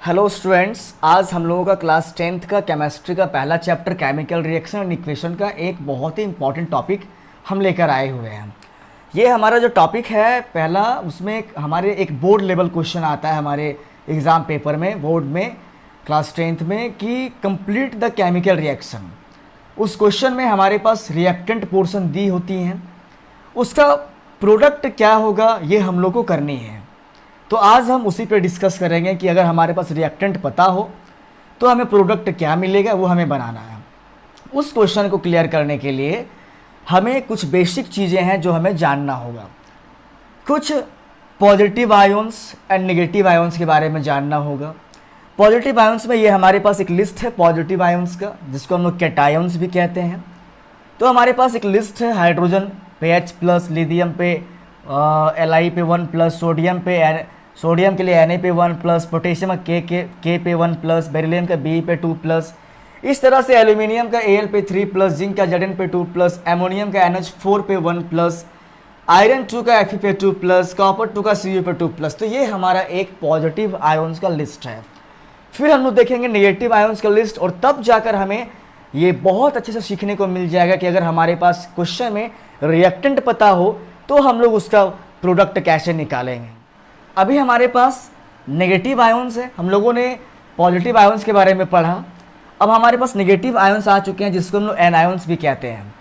Hello students, आज हम लोगों का क्लास 10th का केमिस्ट्री का पहला chapter chemical reaction and equation का एक बहुत ही इंपॉर्टेंट टॉपिक हम लेकर आए हुए हैं। ये हमारा जो टॉपिक है पहला, उसमें हमारे एक बोर्ड लेवल क्वेश्चन आता है हमारे एग्ज़ाम पेपर में, बोर्ड में, क्लास 10th में, कि कंप्लीट द केमिकल रिएक्शन। उस क्वेश्चन में हमारे पास रिएक्टेंट पोर्शन दी होती हैं, उसका प्रोडक्ट क्या होगा ये हम लोग को करनी है। तो आज हम उसी पे डिस्कस करेंगे कि अगर हमारे पास रिएक्टेंट पता हो तो हमें प्रोडक्ट क्या मिलेगा, वो हमें बनाना है। उस क्वेश्चन को क्लियर करने के लिए हमें कुछ बेसिक चीज़ें हैं जो हमें जानना होगा। कुछ positive ions and negative ions के बारे में जानना होगा। पॉजिटिव आयंस में ये हमारे पास एक लिस्ट है पॉजिटिव आयंस का, जिसको हम लोग कैटायंस भी कहते हैं। तो हमारे पास एक लिस्ट है, हाइड्रोजन पे H+, लिथियम पे Li पे 1+, सोडियम के लिए Na पे 1+, पोटेशियम का K पे 1+, बेरिलियम का Be पे 2+, इस तरह से एल्यूमिनियम का Al पे 3+, जिंक का Zn पे 2+, एमोनियम का NH4 पे 1+, आयरन 2 का Fe पे 2+, कॉपर 2 का Cu पे 2+। तो ये हमारा एक पॉजिटिव आयंस का लिस्ट है। फिर हम लोग देखेंगे नेगेटिव आयंस का लिस्ट, और तब जाकर हमें ये बहुत अच्छे से सीखने को मिल जाएगा कि अगर हमारे पास क्वेश्चन में रिएक्टेंट पता हो तो हम लोग उसका प्रोडक्ट कैसे निकालेंगे। अभी हमारे पास नेगेटिव आयंस है, हम लोगों ने पॉजिटिव आयंस के बारे में पढ़ा। अब हमारे पास नेगेटिव आयंस आ चुके हैं, जिसको हम लोग एनायंस भी कहते हैं।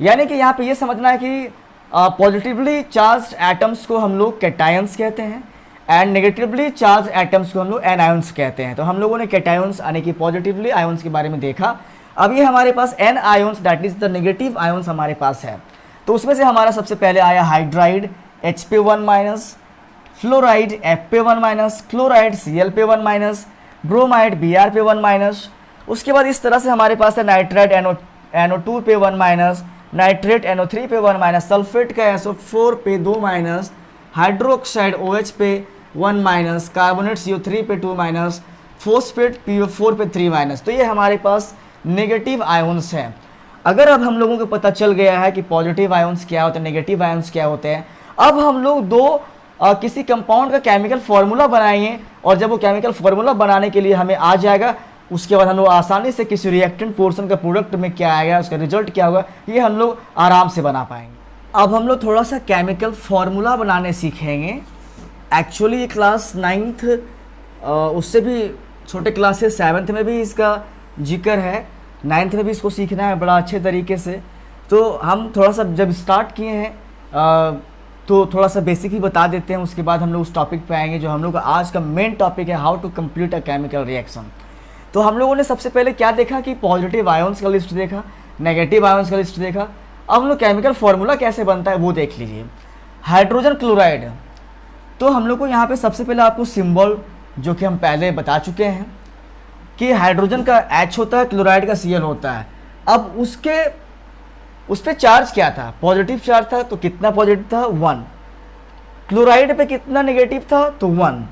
यानी कि यहाँ पे ये समझना है कि पॉजिटिवली चार्ज एटम्स को हम लोग कैटायंस कहते हैं एंड नेगेटिवली चार्ज एटम्स को हम लोग एनायंस कहते हैं। तो हम लोगों ने कैटायंस यानी कि पॉजिटिवली आयंस के बारे में देखा। अब ये हमारे पास anions, that is the negative ions हमारे पास है। तो उसमें से हमारा सबसे पहले आया हाइड्राइड H पे 1-, फ्लोराइड F पे 1-, क्लोराइड Cl पे 1-, ब्रोमाइड Br पे 1-। उसके बाद इस तरह से हमारे पास है नाइट्राइड NO2 पे 1-, नाइट्रेट NO3 पे 1-, सल्फेट का SO4 पे 2-, हाइड्रोक्साइड OH पे 1-, कार्बोनेट CO3 पे 2-, फोस्फेट PO4 पे 3-। तो ये हमारे पास नेगेटिव आयंस हैं। अगर अब हम लोगों को पता चल गया है कि पॉजिटिव आयंस क्या होते हैं, नेगेटिव आयंस क्या होते हैं, अब हम लोग किसी कंपाउंड का केमिकल फार्मूला बनाएंगे, और जब वो केमिकल फार्मूला बनाने के लिए हमें आ जाएगा, उसके बाद हम लोग आसानी से किसी रिएक्टेंट पोर्शन का प्रोडक्ट में क्या आएगा, उसका रिजल्ट क्या होगा, ये हम लोग आराम से बना पाएंगे। अब हम लोग थोड़ा सा केमिकल फार्मूला बनाने सीखेंगे। एक्चुअली क्लास 9th उससे भी छोटे क्लासेस 7th में भी इसका जिक्र है, 9th में भी इसको सीखना है बड़ा अच्छे तरीके से। तो हम थोड़ा सा जब स्टार्ट किए हैं तो थोड़ा सा बेसिक ही बता देते हैं, उसके बाद हम लोग उस टॉपिक पे आएंगे जो हम लोग का आज का मेन टॉपिक है, how to complete a chemical reaction. तो हम लोगों ने सबसे पहले क्या देखा कि पॉजिटिव आयंस का लिस्ट देखा, नेगेटिव आयंस का लिस्ट देखा। अब हम लोग केमिकल फार्मूला कैसे बनता है वो देख लीजिए। हाइड्रोजन क्लोराइड, तो हम लोग को यहाँ पे सबसे पहले आपको सिंबल, जो कि हम पहले बता चुके हैं कि हाइड्रोजन का H होता है, क्लोराइड का Cl होता है। अब उस पर चार्ज क्या था, पॉजिटिव चार्ज था, तो कितना पॉजिटिव था 1। क्लोराइड पे कितना नेगेटिव था, तो 1।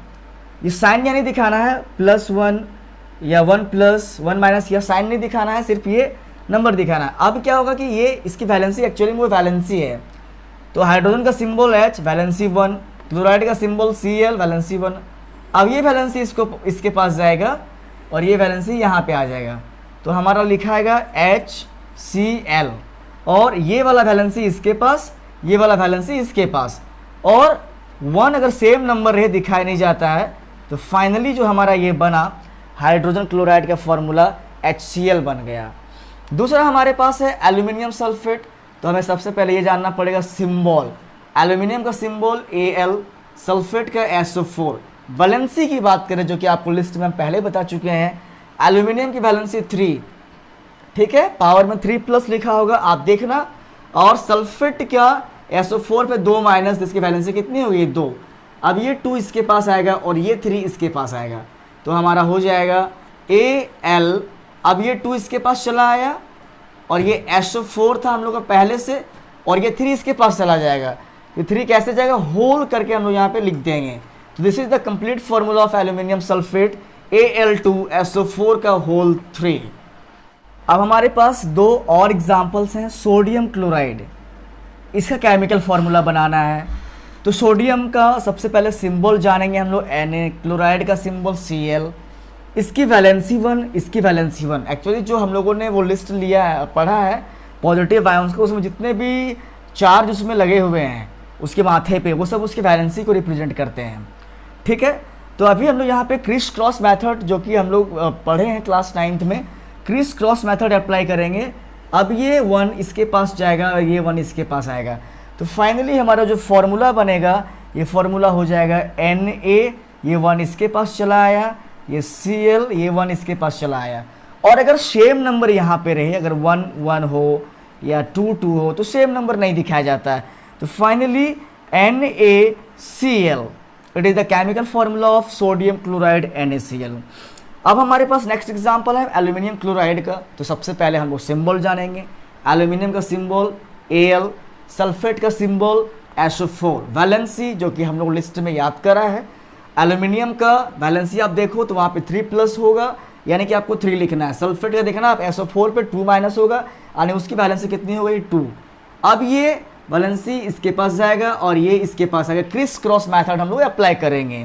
ये साइन या नहीं दिखाना है +1 या 1+1- या साइन नहीं दिखाना है, सिर्फ ये नंबर दिखाना है। अब क्या होगा कि ये इसकी वैलेंसी एक्चुअली वो वैलेंसी है। तो हाइड्रोजन का सिंबल H, वैलेंसी 1, क्लोराइड का सिंबल Cl, वैलेंसी 1। अब ये वैलेंसी इसके पास जाएगा और ये वैलेंसी यहाँ पे आ जाएगा, तो हमारा लिखा आएगा HCl, और ये वाला वैलेंसी इसके पास, ये वाला वैलेंसी इसके पास, और 1 अगर सेम नंबर रहे दिखाई नहीं जाता है, तो फाइनली जो हमारा ये बना हाइड्रोजन क्लोराइड का फॉर्मूला HCl बन गया। दूसरा हमारे पास है एल्यूमिनियम सल्फेट। तो हमें सबसे पहले ये जानना पड़ेगा सिंबल, एल्यूमिनियम का सिंबल Al, सल्फेट का SO4। वैलेंसी की बात करें, जो कि आपको लिस्ट में हम पहले बता चुके हैं, एल्यूमिनियम की वैलेंसी 3, ठीक है, पावर में 3+ लिखा होगा, आप देखना। और सल्फेट का SO4 पे 2-, जिसकी वैलेंसी कितनी होगी 2। अब ये 2 इसके पास आएगा और ये 3 इसके पास आएगा, तो हमारा हो जाएगा Al। अब ये 2 इसके पास चला आया और ये SO4 था हम लोग का पहले से, और ये 3 इसके पास चला जाएगा। ये 3 कैसे जाएगा, होल करके हम लोग यहाँ पे लिख देंगे। तो this is the complete formula of aluminium sulphate, Al2SO4 का होल 3। अब हमारे पास 2 और एग्जाम्पल्स हैं। सोडियम क्लोराइड, इसका केमिकल फार्मूला बनाना है। तो सोडियम का सबसे पहले सिंबल जानेंगे हम लोग Na, क्लोराइड का सिंबल Cl, इसकी वैलेंसी 1, इसकी वैलेंसी 1। एक्चुअली जो हम लोगों ने वो लिस्ट लिया है, पढ़ा है पॉजिटिव आयंस को, उसमें जितने भी चार्ज उसमें लगे हुए हैं उसके माथे पे, वो सब उसकी वैलेंसी को रिप्रेजेंट करते हैं। ठीक है, तो अभी हम लोग यहाँ पे क्रिस क्रॉस मेथड जो कि हम लोग पढ़े हैं क्लास 9th में, क्रिस क्रॉस मेथड अप्लाई करेंगे। अब ये 1 इसके पास जाएगा और ये 1 इसके पास आएगा, तो फाइनली हमारा जो फॉर्मूला बनेगा ये फॉर्मूला हो जाएगा Na, ये 1 इसके पास चला आया, ये Cl, ये 1 इसके पास चला आया। और अगर सेम नंबर यहाँ पे रहे, अगर 1 1 हो या 2 2 हो, तो सेम नंबर नहीं दिखाया जाता है। तो finally NaCl, it is the chemical formula of sodium chloride NaCl। अब हमारे पास नेक्स्ट एग्जांपल है एल्यूमिनियम क्लोराइड का। तो सबसे पहले हम लोग सिंबल जानेंगे। एल्यूमिनियम का सिंबल Al, सल्फेट का सिंबल SO4। वैलेंसी जो कि हम लोग लिस्ट में याद करा है, एल्यूमिनियम का वैलेंसी आप देखो तो वहाँ पे 3+ होगा, यानी कि आपको 3 लिखना है। सल्फेट का देखना आप SO4 पे 2- होगा, यानी उसकी वैलेंसी कितनी हो गई 2। अब ये वैलेंसी इसके पास जाएगा और ये इसके पास आएगा। क्रिस क्रॉस मेथड हम लोग अप्लाई करेंगे,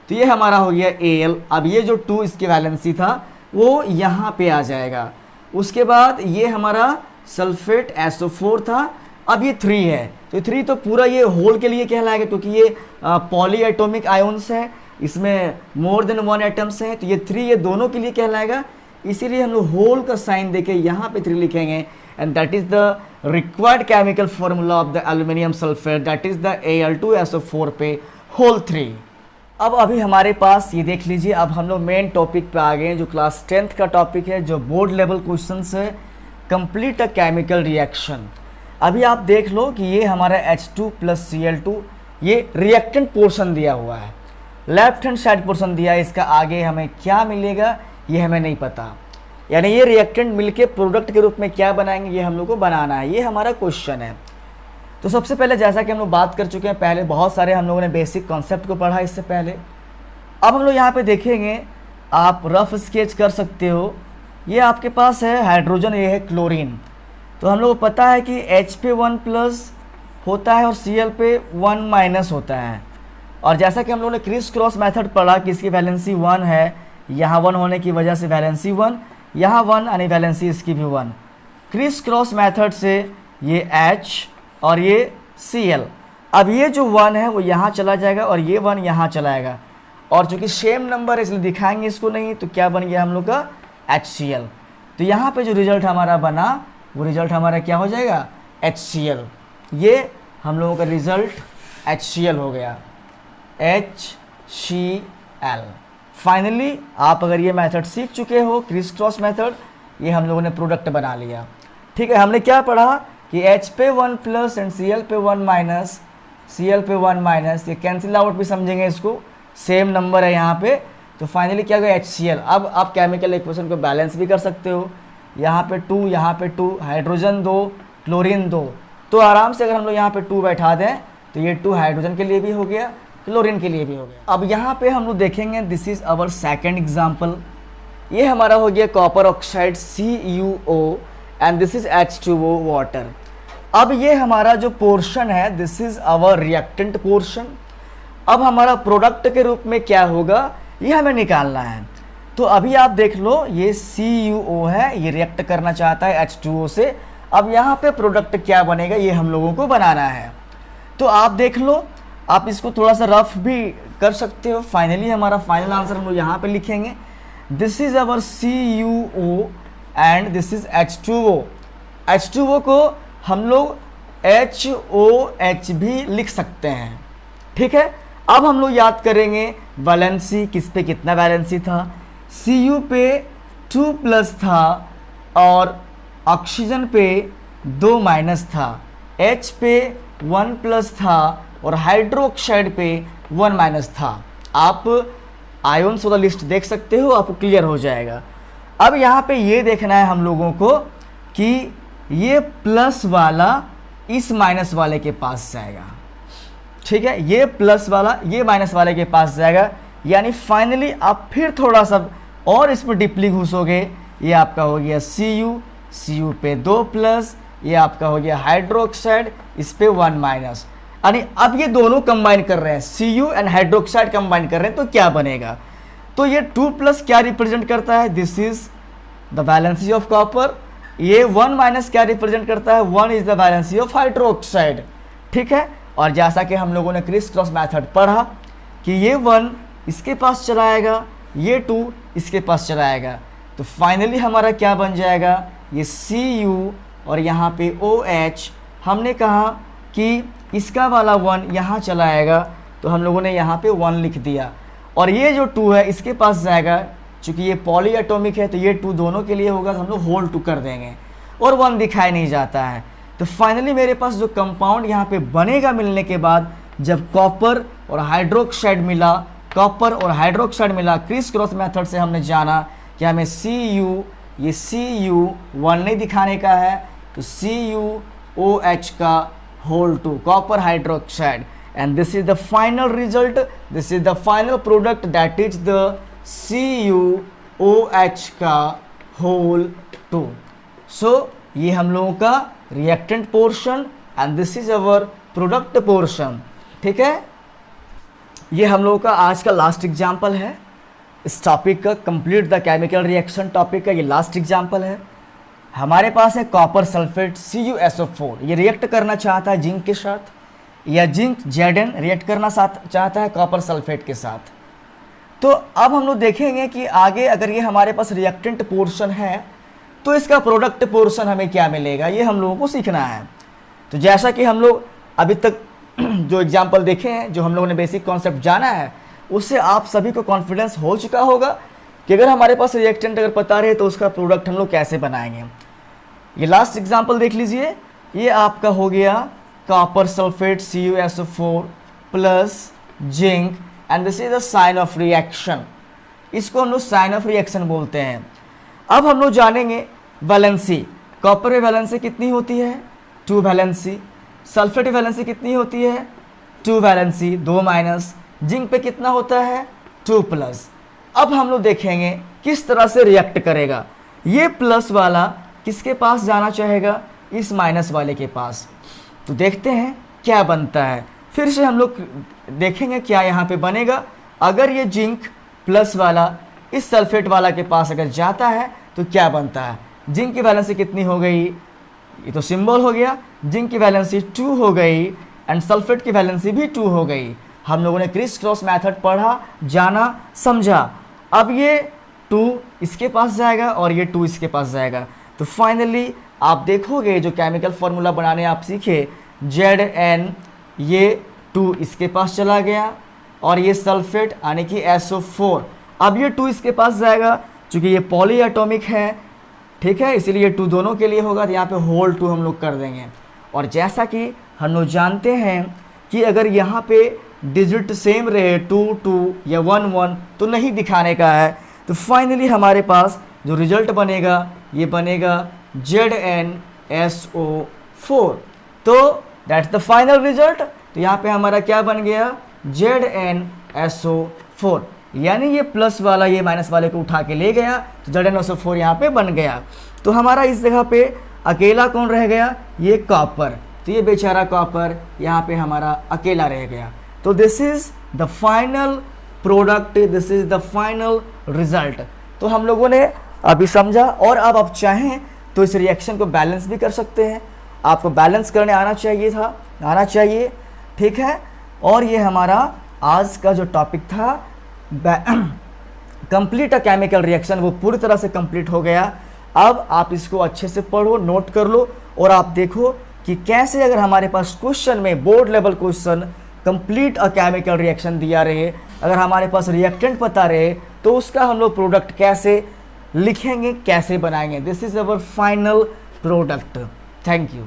तो ये हमारा हो गया Al। अब ये जो 2 इसकी वैलेंसी था वो यहाँ पे आ जाएगा। उसके बाद ये हमारा सल्फेट SO4 था, अब ये 3 है, तो 3 तो पूरा ये होल के लिए कहलाएगा, क्योंकि ये पॉली एटॉमिक आयन्स है, इसमें मोर देन 1 एटम्स हैं, तो ये 3 ये दोनों के लिए कहलाएगा। इसीलिए हम लोग होल का साइन देके यहाँ पे 3 लिखेंगे, and that is the required chemical formula of the aluminium sulphate, that is the Al2SO4 पे होल 3। अब अभी हमारे पास ये देख लीजिए, अब हम लोग मेन टॉपिक पे आ गए हैं, जो क्लास 10th का टॉपिक है, जो बोर्ड लेवल क्वेश्चन है, कंप्लीट अ केमिकल रिएक्शन। अभी आप देख लो कि ये हमारा H2 + Cl2 ये रिएक्टेंट पोर्शन दिया हुआ है, लेफ्ट हैंड साइड पोर्शन दिया है। इसका आगे हमें क्या मिलेगा ये हमें नहीं पता, यानी ये रिएक्टेंट मिलके प्रोडक्ट के रूप में क्या बनाएंगे ये हम लोग को बनाना है, ये हमारा क्वेश्चन है। तो सबसे पहले जैसा कि हम लोग बात कर चुके हैं पहले, बहुत सारे हम लोगों ने बेसिक कॉन्सेप्ट को पढ़ा इससे पहले। अब हम लोग यहाँ पे देखेंगे, आप रफ स्केच कर सकते हो। ये आपके पास है हाइड्रोजन, ये है क्लोरीन। तो हम लोग को पता है कि H पे 1+ होता है और Cl पे 1- होता है। और जैसा कि हम लोगों ने क्रिस क्रॉस मेथड पढ़ा कि इसकी वैलेंसी 1 है, यहाँ 1 होने की वजह से वैलेंसी 1, यहाँ 1 यानी वैलेंसी इसकी भी 1। क्रिस क्रॉस मेथड से ये H और ये Cl, अब ये जो 1 है वो यहाँ चला जाएगा और ये 1 यहाँ चलाएगा, और चूँकि सेम नंबर है इसलिए दिखाएंगे इसको नहीं, तो क्या बन गया हम लोग का HCl। तो यहाँ पे जो रिजल्ट हमारा बना वो रिजल्ट हमारा क्या हो जाएगा HCl। ये हम लोगों का रिजल्ट HCl हो गया, HCl। फाइनली आप अगर ये मेथड सीख चुके हो, क्रिस क्रॉस मेथड, ये हम लोगों ने प्रोडक्ट बना लिया। ठीक है, हमने क्या पढ़ा कि H पे 1+ एंड Cl पे 1-, Cl पे 1-, ये कैंसिल आउट भी समझेंगे इसको, सेम नंबर है यहाँ पे। तो फाइनली क्या गया HCl। अब आप केमिकल इक्वेशन को बैलेंस भी कर सकते हो, यहाँ पे 2, यहाँ पे 2, हाइड्रोजन 2, क्लोरीन 2, तो आराम से अगर हम लोग यहाँ पे 2 बैठा दें तो ये 2 हाइड्रोजन के लिए भी हो गया, क्लोरीन के लिए भी हो गया। अब यहाँ पे हम लोग देखेंगे, this is our second example. ये हमारा हो गया copper oxide CuO and this is H2O water. अब ये हमारा जो पोर्शन है, this is our reactant portion. अब हमारा प्रोडक्ट के रूप में क्या होगा ये हमें निकालना है। तो अभी आप देख लो, ये CuO है, ये रिएक्ट करना चाहता है H2O से। अब यहाँ पे प्रोडक्ट क्या बनेगा ये हम लोगों को बनाना है। तो आप देख लो, आप इसको थोड़ा सा रफ भी कर सकते हो। फाइनली हमारा फाइनल आंसर हम लोग यहाँ पे लिखेंगे, this is our CuO and this is H2O। H2O को हम लोग HOH भी लिख सकते हैं। ठीक है, अब हम लोग याद करेंगे वैलेंसी, किस पे कितना वैलेंसी था। Cu पे 2+ था और ऑक्सीजन पे 2- था, H पे 1+ था और हाइड्रोक्साइड पे 1- था। आप आयन्स वाला लिस्ट देख सकते हो, आपको क्लियर हो जाएगा। अब यहाँ पे ये देखना है हम लोगों को कि ये प्लस वाला इस माइनस वाले के पास जाएगा। ठीक है, ये प्लस वाला ये माइनस वाले के पास जाएगा, यानी फाइनली आप फिर थोड़ा सा और इस पर डीपली घुसोगे, ये आपका हो गया Cu पे 2+, ये आपका हो गया हाइड्रोक्साइड, इस पे 1-। यानी अब ये दोनों कंबाइन कर रहे हैं, Cu एंड हाइड्रोक्साइड कंबाइन कर रहे हैं, तो क्या बनेगा। तो ये 2 प्लस क्या रिप्रेजेंट करता है, this is the valency of copper. ये 1 माइनस क्या रिप्रेजेंट करता है, 1 is the valency of hydroxide. ठीक है, और जैसा कि हम लोगों ने क्रिस क्रॉस मेथड पढ़ा कि ये 1 इसके पास चलाएगा, ये 2 इसके पास चलाएगा, तो फाइनली हमारा क्या बन जाएगा, ये Cu और यहाँ पे OH। हमने कहा कि इसका वाला 1 यहाँ चलाएगा, तो हम लोगों ने यहाँ पे 1 लिख दिया, और ये जो 2 है इसके पास जाएगा, चूँकि ये पॉली एटॉमिक है तो ये 2 दोनों के लिए होगा, तो हम लोग होल 2 कर देंगे, और 1 दिखाई नहीं जाता है। तो फाइनली मेरे पास जो कंपाउंड यहाँ पे बनेगा मिलने के बाद, जब कॉपर और हाइड्रोक्साइड मिला, कॉपर और हाइड्रोक्साइड मिला, क्रिस क्रॉस मेथड से हमने जाना कि हमें Cu, ये Cu 1 नहीं दिखाने का है, तो CuOH का whole 2 copper hydroxide, and this is the final result, this is the final product, that is the CuOH का होल 2। सो ये हम लोगों का reactant portion and this is our product portion. ठीक है, ये हम लोगों का आज का लास्ट एग्जाम्पल है इस टॉपिक का, complete the chemical reaction topic का ये लास्ट एग्जाम्पल है। हमारे पास है कॉपर सल्फेट CuSO4, ये रिएक्ट करना चाहता है जिंक के साथ, या जिंक Zn रिएक्ट करना चाहता है कॉपर सल्फेट के साथ। तो अब हम लोग देखेंगे कि आगे अगर ये हमारे पास रिएक्टेंट पोर्शन है तो इसका प्रोडक्ट पोर्शन हमें क्या मिलेगा, ये हम लोगों को सीखना है। तो जैसा कि हम लोग अभी तक जो एग्जाम्पल देखे हैं, जो हम लोगों ने बेसिक कॉन्सेप्ट जाना है, उससे आप सभी को कॉन्फिडेंस हो चुका होगा कि अगर हमारे पास रिएक्टेंट अगर पता रहे तो उसका प्रोडक्ट हम लोग कैसे बनाएंगे। ये लास्ट एग्जाम्पल देख लीजिए, ये आपका हो गया copper sulphate CuSO4 plus zinc, and this is the sign of reaction, इसको हम लोग साइन ऑफ रिएक्शन बोलते हैं। अब हम लोग जानेंगे वैलेंसी, कॉपर में वैलेंसी कितनी होती है, 2 वैलेंसी, सल्फेट में वैलेंसी कितनी होती है, 2 वैलेंसी, 2 माइनस, जिंक पे कितना होता है, 2 प्लस। अब हम लोग देखेंगे किस तरह से रिएक्ट करेगा, ये प्लस वाला किसके पास जाना चाहेगा, इस माइनस वाले के पास। तो देखते हैं क्या बनता है, फिर से हम लोग देखेंगे क्या यहाँ पे बनेगा। अगर ये जिंक प्लस वाला इस सल्फेट वाला के पास अगर जाता है तो क्या बनता है, जिंक की वैलेंसी कितनी हो गई, ये तो सिंबल हो गया, जिंक की वैलेंसी 2 हो गई एंड सल्फेट की वैलेंसी भी 2 हो गई। हम लोगों ने क्रिस क्रॉस मेथड पढ़ा, जाना, समझा। अब ये 2 इसके पास जाएगा और ये 2 इसके पास जाएगा, तो फाइनली आप देखोगे जो केमिकल फार्मूला बनाने आप सीखे, Zn, ये 2 इसके पास चला गया, और ये सल्फेट यानी कि SO4, अब ये 2 इसके पास जाएगा, क्योंकि ये पॉली एटॉमिक है, ठीक है, इसीलिए ये 2 दोनों के लिए होगा, तो यहाँ पे होल 2 हम लोग कर देंगे। और जैसा कि हम लोग जानते हैं कि अगर यहाँ पे डिजिट सेम रहे 2 2 या 1 1 तो नहीं दिखाने का है, तो फाइनली हमारे पास जो रिजल्ट बनेगा ये बनेगा ZnSO4, तो दैट्स द फाइनल रिजल्ट। तो यहाँ पे हमारा क्या बन गया, ZnSO4, यानी ये प्लस वाला ये माइनस वाले को उठा के ले गया, तो ZnSO4 यहाँ पे बन गया। तो हमारा इस जगह पे अकेला कौन रह गया, ये कॉपर, तो ये बेचारा कॉपर यहाँ पे हमारा अकेला रह गया। तो this is the final product, this is the final result. तो हम लोगों ने अभी समझा, और अब आप चाहें तो इस रिएक्शन को बैलेंस भी कर सकते हैं, आपको बैलेंस करने आना चाहिए, ठीक है। और ये हमारा आज का जो टॉपिक था कंप्लीट अ केमिकल रिएक्शन, वो पूरी तरह से कंप्लीट हो गया। अब आप इसको अच्छे से पढ़ो, नोट कर लो, और आप देखो कि कैसे अगर हमारे पास क्वेश्चन में board level question complete a chemical reaction दिया रहे, अगर हमारे पास रिएक्टेंट पता रहे, तो उसका हम लोग प्रोडक्ट कैसे लिखेंगे, कैसे बनाएंगे। This is our final product. Thank you.